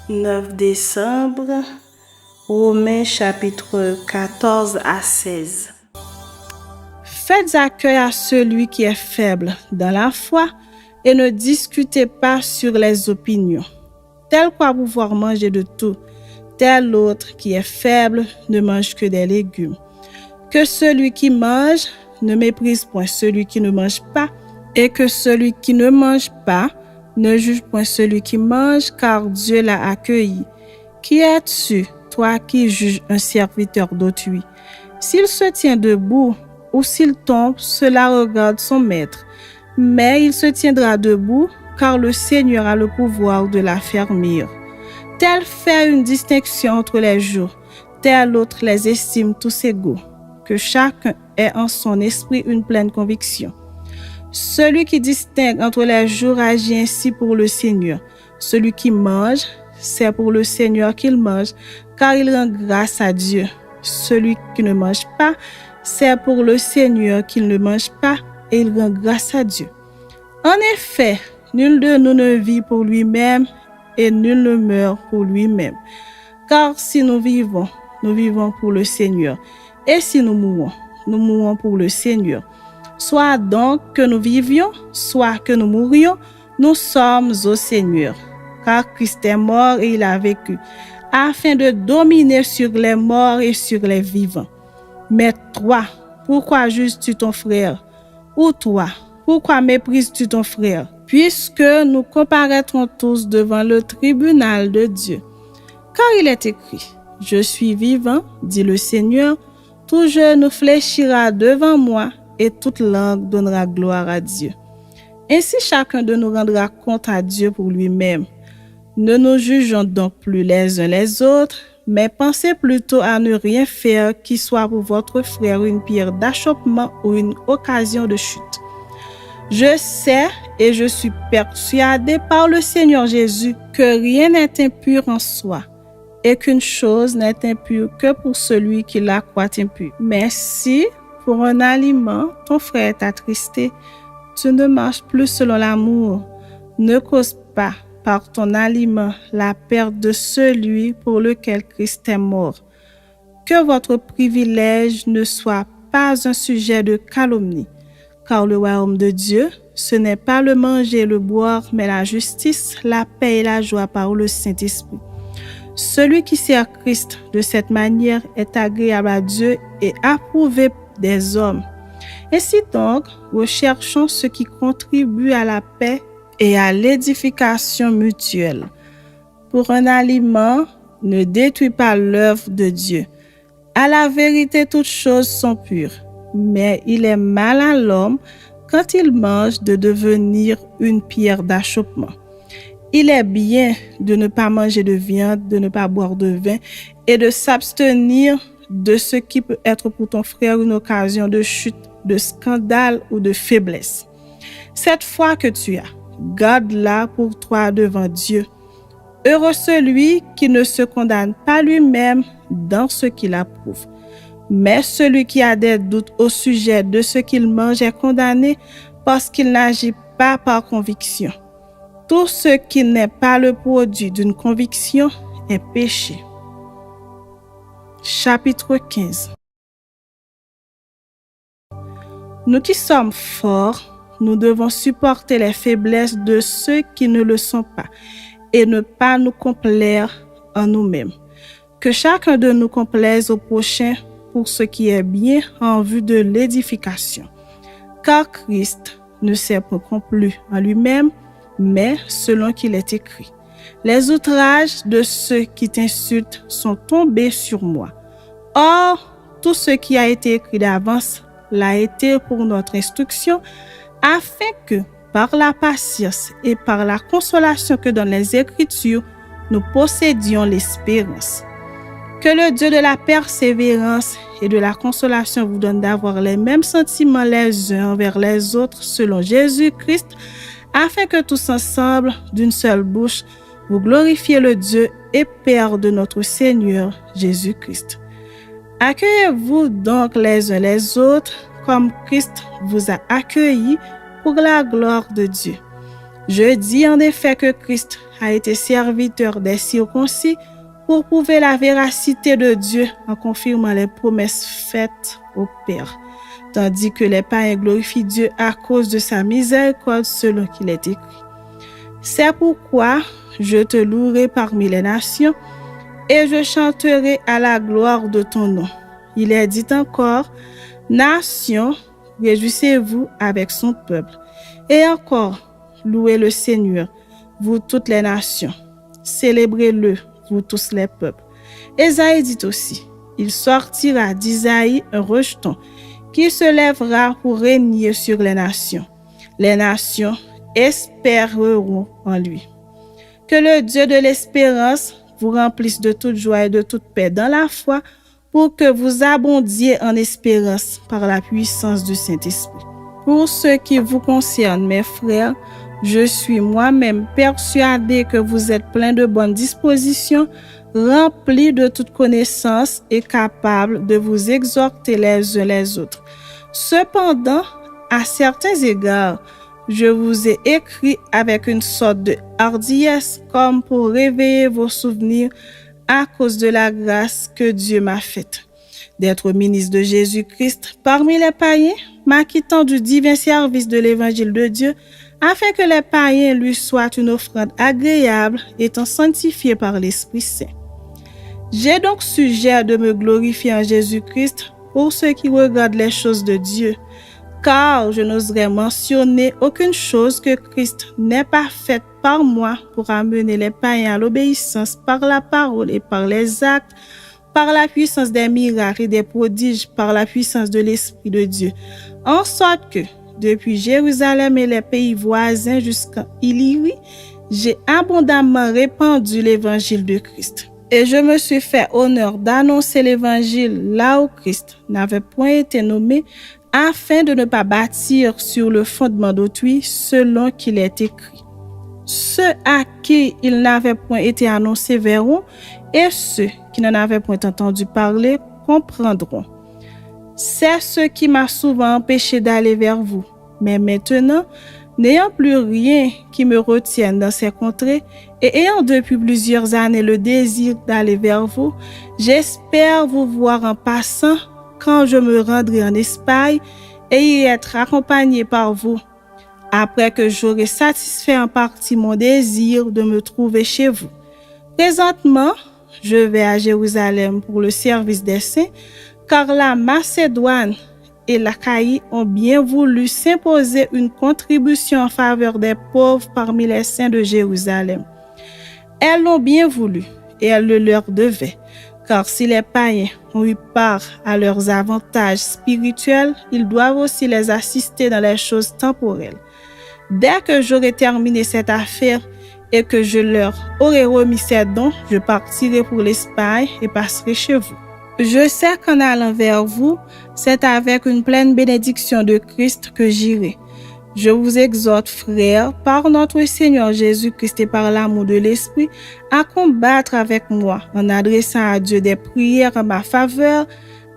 9 décembre, Romains chapitre 14 à 16. Faites accueil à celui qui est faible dans la foi et ne discutez pas sur les opinions. Tel croit pouvoir manger de tout, tel autre qui est faible ne mange que des légumes. Que celui qui mange ne méprise point celui qui ne mange pas, et que celui qui ne mange pas ne juge point celui qui mange, car Dieu l'a accueilli. Qui es-tu, toi qui juges un serviteur d'autrui? S'il se tient debout ou s'il tombe, cela regarde son maître. Mais il se tiendra debout, car le Seigneur a le pouvoir de l'affermir. Tel fait une distinction entre les jours, tel autre les estime tous égaux. Que chacun ait en son esprit une pleine conviction. Celui qui distingue entre les jours agit ainsi pour le Seigneur. Celui qui mange, c'est pour le Seigneur qu'il mange, car il rend grâce à Dieu. Celui qui ne mange pas, c'est pour le Seigneur qu'il ne mange pas, et il rend grâce à Dieu. En effet, nul de nous ne vit pour lui-même, et nul ne meurt pour lui-même. Car si nous vivons pour le Seigneur. Et si nous mourons pour le Seigneur. Soit donc que nous vivions, soit que nous mourions, nous sommes au Seigneur. Car Christ est mort et il a vécu, afin de dominer sur les morts et sur les vivants. Mais toi, pourquoi juges-tu ton frère? Ou toi, pourquoi méprises-tu ton frère? Puisque nous comparaîtrons tous devant le tribunal de Dieu. Car il est écrit, « Je suis vivant, dit le Seigneur, tout genou fléchira devant moi et toute langue donnera gloire à Dieu. » Ainsi chacun de nous rendra compte à Dieu pour lui-même. Ne nous jugeons donc plus les uns les autres, mais pensez plutôt à ne rien faire qui soit pour votre frère une pierre d'achoppement ou une occasion de chute. Je sais et je suis persuadé par le Seigneur Jésus que rien n'est impur en soi, et qu'une chose n'est impure que pour celui qui la croit impure. Mais si, pour un aliment, ton frère est attristé, tu ne marches plus selon l'amour. Ne cause pas, par ton aliment, la perte de celui pour lequel Christ est mort. Que votre privilège ne soit pas un sujet de calomnie, car le royaume de Dieu, ce n'est pas le manger et le boire, mais la justice, la paix et la joie par le Saint-Esprit. Celui qui sert Christ de cette manière est agréable à Dieu et approuvé des hommes. Ainsi donc, recherchons ce qui contribue à la paix et à l'édification mutuelle. Pour un aliment, ne détruis pas l'œuvre de Dieu. À la vérité, toutes choses sont pures, mais il est mal à l'homme quand il mange de devenir une pierre d'achoppement. Il est bien de ne pas manger de viande, de ne pas boire de vin et de s'abstenir de ce qui peut être pour ton frère une occasion de chute, de scandale ou de faiblesse. Cette foi que tu as, garde-la pour toi devant Dieu. Heureux celui qui ne se condamne pas lui-même dans ce qu'il approuve. Mais celui qui a des doutes au sujet de ce qu'il mange est condamné parce qu'il n'agit pas par conviction. Tout ce qui n'est pas le produit d'une conviction est péché. Chapitre 15. Nous qui sommes forts, nous devons supporter les faiblesses de ceux qui ne le sont pas et ne pas nous complaire en nous-mêmes. Que chacun de nous complaise au prochain pour ce qui est bien en vue de l'édification. Car Christ ne s'est pas complu en lui-même, mais selon qu'il est écrit. Les outrages de ceux qui t'insultent sont tombés sur moi. Or, tout ce qui a été écrit d'avance l'a été pour notre instruction, afin que, par la patience et par la consolation que donnent les Écritures, nous possédions l'espérance. Que le Dieu de la persévérance et de la consolation vous donne d'avoir les mêmes sentiments les uns envers les autres selon Jésus-Christ, afin que tous ensemble, d'une seule bouche, vous glorifiez le Dieu et Père de notre Seigneur Jésus-Christ. Accueillez-vous donc les uns les autres comme Christ vous a accueillis pour la gloire de Dieu. Je dis en effet que Christ a été serviteur des circoncis pour prouver la véracité de Dieu en confirmant les promesses faites au Père, tandis que les païens glorifient Dieu à cause de sa miséricorde selon qu'il est écrit. C'est pourquoi je te louerai parmi les nations et je chanterai à la gloire de ton nom. Il est dit encore, nations, réjouissez-vous avec son peuple. Et encore, louez le Seigneur, vous toutes les nations. Célébrez-le, vous tous les peuples. Ésaïe dit aussi, il sortira d'Isaïe un rejeton qui se lèvera pour régner sur les nations. Les nations espéreront en lui. Que le Dieu de l'espérance vous remplisse de toute joie et de toute paix dans la foi pour que vous abondiez en espérance par la puissance du Saint-Esprit. Pour ce qui vous concerne, mes frères, je suis moi-même persuadé que vous êtes pleins de bonnes dispositions, remplis de toute connaissance et capables de vous exhorter les uns les autres. Cependant, à certains égards, je vous ai écrit avec une sorte de hardiesse comme pour réveiller vos souvenirs à cause de la grâce que Dieu m'a faite d'être ministre de Jésus-Christ parmi les païens, m'acquittant du divin service de l'évangile de Dieu, afin que les païens lui soient une offrande agréable, étant sanctifiés par l'Esprit Saint. J'ai donc sujet de me glorifier en Jésus-Christ pour ceux qui regardent les choses de Dieu, car je n'oserais mentionner aucune chose que Christ n'ait pas faite par moi pour amener les païens à l'obéissance par la parole et par les actes, par la puissance des miracles et des prodiges, par la puissance de l'Esprit de Dieu, en sorte que, depuis Jérusalem et les pays voisins jusqu'en Illyrie, j'ai abondamment répandu l'évangile de Christ. Et je me suis fait honneur d'annoncer l'évangile là où Christ n'avait point été nommé, afin de ne pas bâtir sur le fondement d'autrui selon qu'il est écrit. Ceux à qui il n'avait point été annoncé verront, et ceux qui n'en avaient point entendu parler comprendront. C'est ce qui m'a souvent empêché d'aller vers vous. Mais maintenant, n'ayant plus rien qui me retienne dans ces contrées, et ayant depuis plusieurs années le désir d'aller vers vous, j'espère vous voir en passant quand je me rendrai en Espagne et y être accompagné par vous, après que j'aurai satisfait en partie mon désir de me trouver chez vous. Présentement, je vais à Jérusalem pour le service des saints, car la Macédoine et l'Achaïe ont bien voulu s'imposer une contribution en faveur des pauvres parmi les saints de Jérusalem. Elles l'ont bien voulu et elles le leur devaient, car si les païens ont eu part à leurs avantages spirituels, ils doivent aussi les assister dans les choses temporelles. Dès que j'aurai terminé cette affaire et que je leur aurai remis ces dons, je partirai pour l'Espagne et passerai chez vous. Je sais qu'en allant vers vous, c'est avec une pleine bénédiction de Christ que j'irai. Je vous exhorte, frères, par notre Seigneur Jésus-Christ et par l'amour de l'Esprit, à combattre avec moi en adressant à Dieu des prières en ma faveur,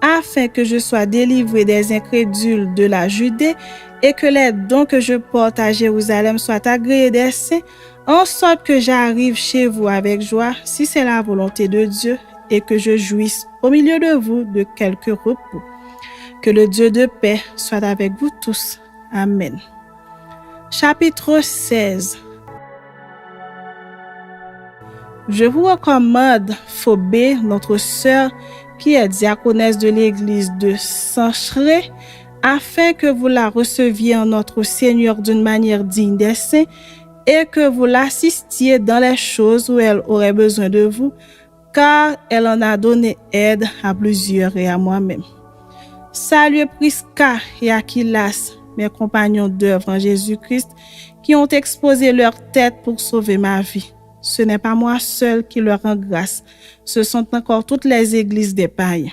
afin que je sois délivré des incrédules de la Judée et que les dons que je porte à Jérusalem soient agréés des saints, en sorte que j'arrive chez vous avec joie, si c'est la volonté de Dieu, et que je jouisse au milieu de vous de quelque repos. Que le Dieu de paix soit avec vous tous. Amen. Chapitre 16. Je vous recommande Phobé, notre sœur, qui est diaconesse de l'église de Sancheré, afin que vous la receviez en notre Seigneur d'une manière digne des saints et que vous l'assistiez dans les choses où elle aurait besoin de vous, car elle en a donné aide à plusieurs et à moi-même. Saluez Prisca et Aquilas, mes compagnons d'œuvre en Jésus-Christ, qui ont exposé leur tête pour sauver ma vie. Ce n'est pas moi seul qui leur rend grâce, ce sont encore toutes les églises des païens.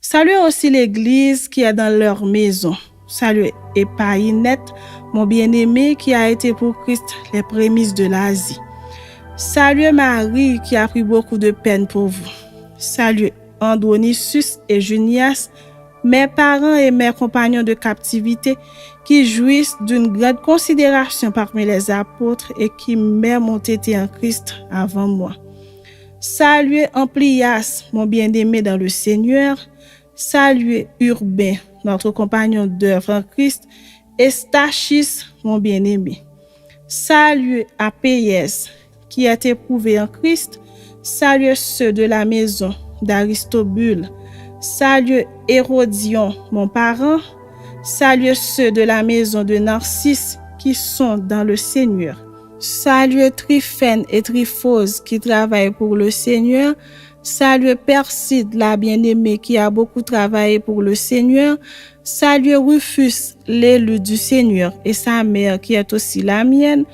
Saluez aussi l'église qui est dans leur maison. Saluez Épaïnette, mon bien-aimé qui a été pour Christ les prémices de l'Asie. Saluez Marie qui a pris beaucoup de peine pour vous. Saluez Andronisus et Junias, mes parents et mes compagnons de captivité qui jouissent d'une grande considération parmi les apôtres et qui même ont été en Christ avant moi. Saluez Amplias, mon bien-aimé dans le Seigneur. Saluez Urbain, notre compagnon d'œuvre en Christ, et Stachys, mon bien-aimé. Saluez Apéès, qui est éprouvé en Christ. Saluez ceux de la maison d'Aristobule. Saluez Hérodion, mon parent. Saluez ceux de la maison de Narcisse qui sont dans le Seigneur. Saluez Tryphène et Tryphose qui travaillent pour le Seigneur. Saluez Perside, la bien-aimée qui a beaucoup travaillé pour le Seigneur. Saluez Rufus, l'élu du Seigneur, et sa mère qui est aussi la mienne.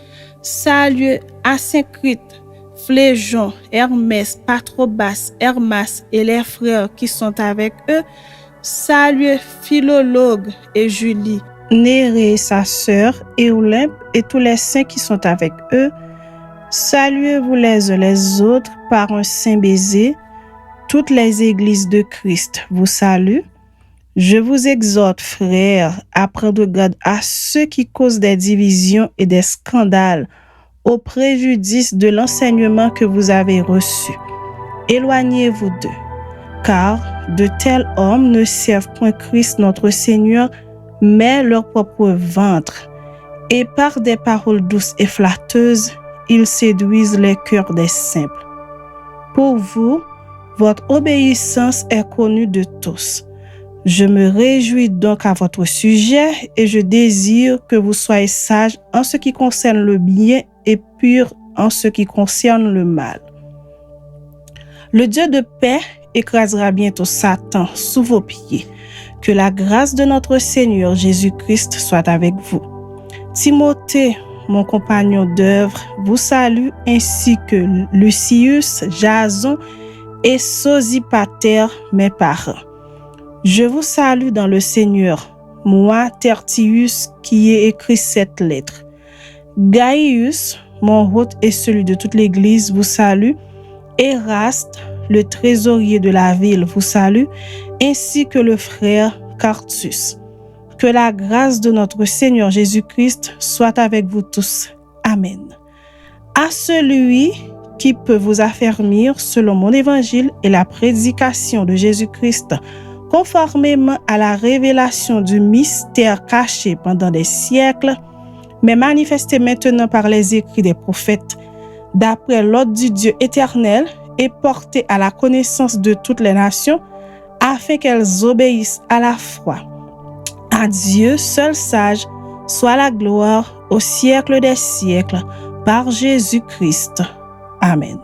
Saluez Asyncrite, Phlégon, Hermès, Patrobas, Hermas et les frères qui sont avec eux. Saluez Philologue et Julie, Nérée et sa sœur, et Olympe et tous les saints qui sont avec eux. Saluez-vous les uns les autres par un saint baiser. Toutes les églises de Christ vous saluent. Je vous exhorte, frères, à prendre garde à ceux qui causent des divisions et des scandales au préjudice de l'enseignement que vous avez reçu. Éloignez-vous d'eux, car de tels hommes ne servent point Christ notre Seigneur, mais leur propre ventre. Et par des paroles douces et flatteuses, ils séduisent les cœurs des simples. Pour vous, votre obéissance est connue de tous. Je me réjouis donc à votre sujet et je désire que vous soyez sages en ce qui concerne le bien et purs en ce qui concerne le mal. Le Dieu de paix écrasera bientôt Satan sous vos pieds. Que la grâce de notre Seigneur Jésus-Christ soit avec vous. Timothée, mon compagnon d'œuvre, vous salue, ainsi que Lucius, Jason et Sosipater, mes parents. Je vous salue dans le Seigneur, moi, Tertius, qui ai écrit cette lettre. Gaius, mon hôte et celui de toute l'Église, vous salue. Éraste, le trésorier de la ville, vous salue, ainsi que le frère Quartus. Que la grâce de notre Seigneur Jésus-Christ soit avec vous tous. Amen. À celui qui peut vous affermir selon mon évangile et la prédication de Jésus-Christ, conformément à la révélation du mystère caché pendant des siècles, mais manifesté maintenant par les écrits des prophètes, d'après l'ordre du Dieu éternel, et porté à la connaissance de toutes les nations, afin qu'elles obéissent à la foi. À Dieu, seul sage, soit la gloire au siècle des siècles, par Jésus-Christ. Amen.